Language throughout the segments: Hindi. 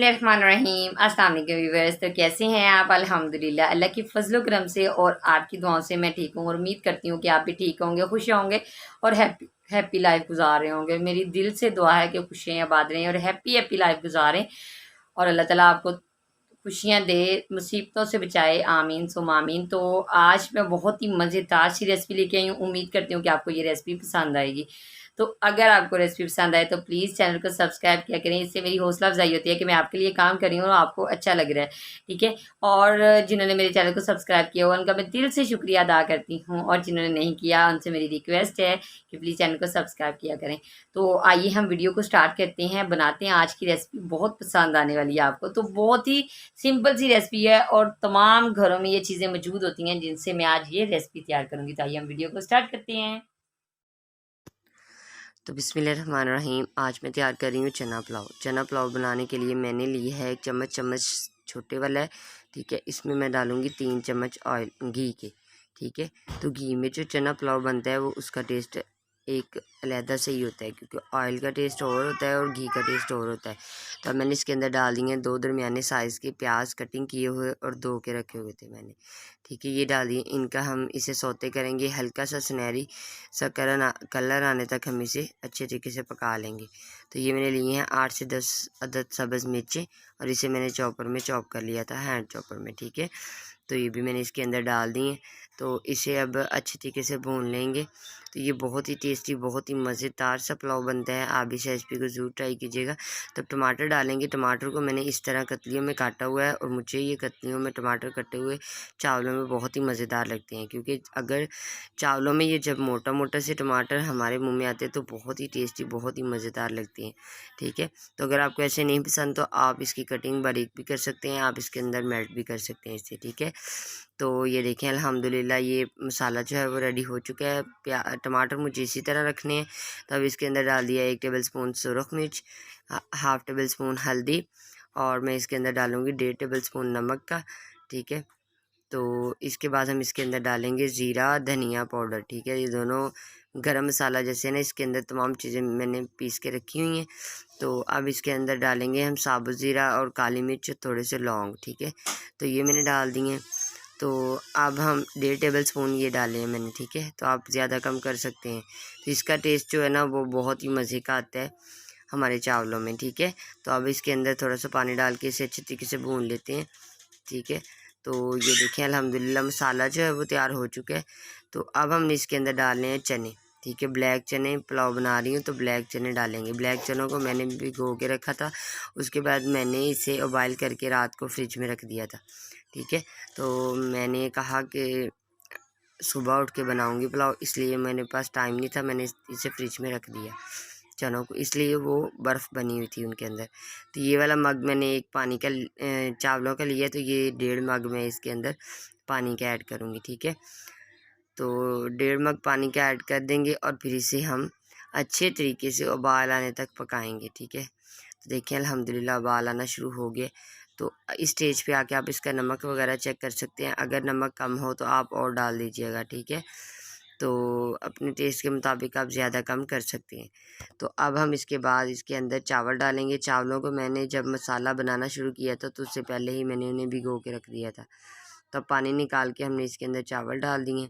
बिस्मिल्लाहिर्रहमानिर्रहीम। अस्सलाम वालेकुम व्यूअर्स। तो कैसे हैं आप? अल्हम्दुलिल्लाह अल्लाह की फजलो करम से और आपकी दुआओं से मैं ठीक हूँ और उम्मीद करती हूँ कि आप भी ठीक होंगे, खुश होंगे और हैप्पी हैप्पी लाइफ गुजार रहे होंगे। मेरी दिल से दुआ है कि खुशियाँ आबाद रहें और हैप्पी हैप्पी लाइफ गुजारें और अल्लाह ताला आपको खुशियाँ दे, मुसीबतों से बचाए। आमीन सुम आमीन। तो आज मैं बहुत ही मज़ेदार सी रेसिपी लेके आई हूँ। उम्मीद करती हूँ कि आपको ये रेसिपी पसंद आएगी। तो अगर आपको रेसिपी पसंद आए तो प्लीज़ चैनल को सब्सक्राइब किया करें। इससे मेरी हौसला अफजाई होती है कि मैं आपके लिए काम कर रही हूँ और आपको अच्छा लग रहा है। ठीक है। और जिन्होंने मेरे चैनल को सब्सक्राइब किया हुआ उनका मैं दिल से शुक्रिया अदा करती हूँ और जिन्होंने नहीं किया उनसे मेरी रिक्वेस्ट है कि प्लीज़ चैनल को सब्सक्राइब किया करें। तो आइए हम वीडियो को स्टार्ट करते हैं, बनाते हैं आज की रेसिपी। बहुत पसंद आने वाली है आपको। तो बहुत ही सिंपल सी रेसिपी है और तमाम घरों में ये चीज़ें मौजूद होती हैं जिनसे मैं आज ये रेसिपी तैयार करूँगी। तो आइए हम वीडियो को स्टार्ट करते हैं। तो बिस्मिल्लाहिर्रहमानिर्रहीम। आज मैं तैयार कर रही हूँ चना पुलाव। चना पुलाव बनाने के लिए मैंने लिया है एक चम्मच छोटे वाला है। ठीक है, इसमें मैं डालूँगी 3 चम्मच ऑयल घी के। ठीक है, तो घी में जो चना पुलाव बनता है वो उसका टेस्ट एक अलहदा से ही होता है, क्योंकि ऑयल का टेस्ट और होता है और घी का टेस्ट और होता है। तो अब मैंने इसके अंदर डाल दिए 2 दरमियाने साइज़ के प्याज कटिंग किए हुए और 2 के रखे हुए थे मैंने। ठीक है, ये डाल दिए। इनका हम इसे सौते करेंगे, हल्का सा सुनहरी सा कलर आने तक हम इसे अच्छे तरीके से पका लेंगे। तो ये मैंने लिए हैं 8 से 10 अदद सब्ज़ मिर्चें और इसे मैंने चॉपर में चॉप कर लिया था, हैंड चॉपर में। ठीक है, तो ये भी मैंने इसके अंदर डाल दिए। तो इसे अब अच्छे तरीके से भून लेंगे। तो ये बहुत ही टेस्टी, बहुत ही मज़ेदार सा पुलाव बनता है। आप इस रेसिपी को ज़रूर ट्राई कीजिएगा। तो टमाटर डालेंगे। टमाटर को मैंने इस तरह कतलियों में काटा हुआ है और मुझे ये कतलियों में टमाटर कटे हुए चावलों में बहुत ही मज़ेदार लगते हैं, क्योंकि अगर चावलों में ये जब मोटा मोटा से टमाटर हमारे मुंह में आते हैं तो बहुत ही टेस्टी, बहुत ही मज़ेदार लगते हैं। ठीक है, तो अगर आपको ऐसे नहीं पसंद तो आप इसकी कटिंग बारीक भी कर सकते हैं, आप इसके अंदर मेल्ट भी कर सकते हैं इसे। ठीक है, तो ये देखें अल्हम्दुलिल्लाह ये मसाला जो है वो रेडी हो चुका है। टमाटर मुझे इसी तरह रखने हैं। तो अब इसके अंदर डाल दिया 1 टेबल स्पून सुरख मिर्च, हाफ़ टेबल स्पून हल्दी और मैं इसके अंदर डालूँगी 1.5 टेबल स्पून नमक का। ठीक है, तो इसके बाद हम इसके अंदर डालेंगे ज़ीरा धनिया पाउडर। ठीक है, ये दोनों गरम मसाला जैसे ना, इसके अंदर तमाम चीज़ें मैंने पीस के रखी हुई हैं। तो अब इसके अंदर डालेंगे हम साबुत ज़ीरा और काली मिर्च, थोड़े से लौंग। ठीक है, तो ये मैंने डाल दिए। तो अब हम 1.5 टेबल स्पून ये डाले हैं मैंने। ठीक है, तो आप ज़्यादा कम कर सकते हैं। तो इसका टेस्ट जो है ना वो बहुत ही मज़े का आता है हमारे चावलों में। ठीक है, तो अब इसके अंदर थोड़ा सा पानी डाल के इसे अच्छे तरीके से भून लेते हैं। ठीक है, तो ये देखें अल्हम्दुलिल्लाह मसाला जो है वो तैयार हो चुका है। तो अब हमने इसके अंदर डालने हैं चने। ठीक है, ब्लैक चने, पुलाव बना रही हूँ तो ब्लैक चने डालेंगे। ब्लैक चनों को मैंने भिगो के रखा था, उसके बाद मैंने इसे उबाइल करके रात को फ्रिज में रख दिया था। ठीक है, तो मैंने कहा कि सुबह उठ के बनाऊँगी पुलाव, इसलिए मेरे पास टाइम नहीं था, मैंने इसे फ्रिज में रख दिया चनों को, इसलिए वो बर्फ़ बनी हुई थी उनके अंदर। तो ये वाला मग मैंने एक पानी का चावलों का लिया, तो ये 1.5 मग मैं इसके अंदर पानी का ऐड करूँगी। ठीक है, तो 1.5 मग पानी का ऐड कर देंगे और फिर इसे हम अच्छे तरीके से उबाल आने तक पकाएंगे। ठीक है, तो देखिए अल्हम्दुलिल्लाह उबाल आना शुरू हो गया। तो इस स्टेज पे आके आप इसका नमक वगैरह चेक कर सकते हैं, अगर नमक कम हो तो आप और डाल दीजिएगा। ठीक है, तो अपने टेस्ट के मुताबिक आप ज़्यादा कम कर सकते हैं। तो अब हम इसके बाद इसके अंदर चावल डालेंगे। चावलों को मैंने जब मसाला बनाना शुरू किया था तो उससे पहले ही मैंने उन्हें भिगो के रख दिया था। तब पानी निकाल के हमने इसके अंदर चावल डाल दिए।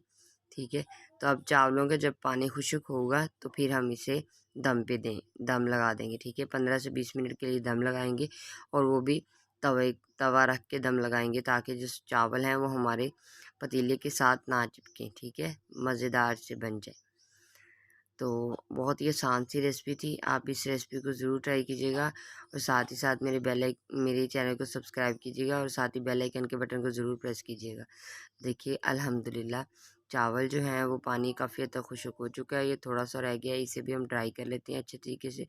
ठीक है, तो अब चावलों का जब पानी खुश्क होगा तो फिर हम इसे दम लगा देंगे। ठीक है, 15 से 20 मिनट के लिए दम लगाएंगे और वो भी तवा रख के दम लगाएंगे, ताकि जो चावल हैं वो हमारे पतीले के साथ ना चिपकें। ठीक है, मज़ेदार से बन जाए। तो बहुत ही आसान सी रेसिपी थी, आप इस रेसिपी को ज़रूर ट्राई कीजिएगा और साथ ही साथ मेरे चैनल को सब्सक्राइब कीजिएगा और साथ ही बेल आइकन के बटन को ज़रूर प्रेस कीजिएगा। देखिए अल्हम्दुलिल्लाह चावल जो हैं वो पानी काफ़ी हद तक खुश्क हो चुका है, ये थोड़ा सा रह गया है, इसे भी हम ड्राई कर लेते हैं अच्छे तरीके से।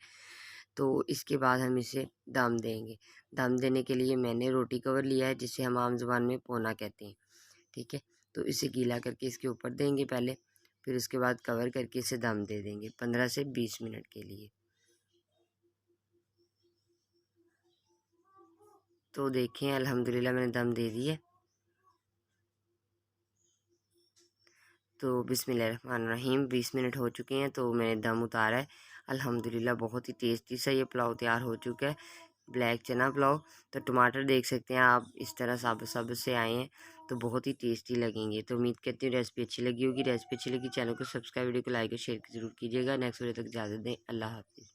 तो इसके बाद हम इसे दम देंगे। दम देने के लिए मैंने रोटी कवर लिया है, जिसे हम आम ज़ुबान में पोना कहते हैं। ठीक है, तो इसे गीला करके इसके ऊपर देंगे पहले, फिर उसके बाद कवर करके इसे दम दे देंगे 15 से 20 मिनट के लिए। तो देखें अल्हम्दुलिल्लाह मैंने दम दे दिए। तो बिस्मिल्लाहिर्रहमानिर्रहीम 20 मिनट हो चुके हैं, तो मैंने दम उतारा है। अल्हम्दुलिल्लाह बहुत ही टेस्टी सा ये पुलाव तैयार हो चुका है। ब्लैक चना पुलाव। तो टमाटर देख सकते हैं आप, इस तरह साबुत साबुत से आए हैं, तो बहुत ही टेस्टी लगेंगे। तो उम्मीद करती हूँ रेसिपी अच्छी लगी होगी। रेसिपी अच्छी लगी चैनल को सब्सक्राइब, वीडियो को लाइक और शेयर जरूर कीजिएगा। नेक्स्ट वीडियो तक इजाज़त दें। अल्लाह हाफिज़।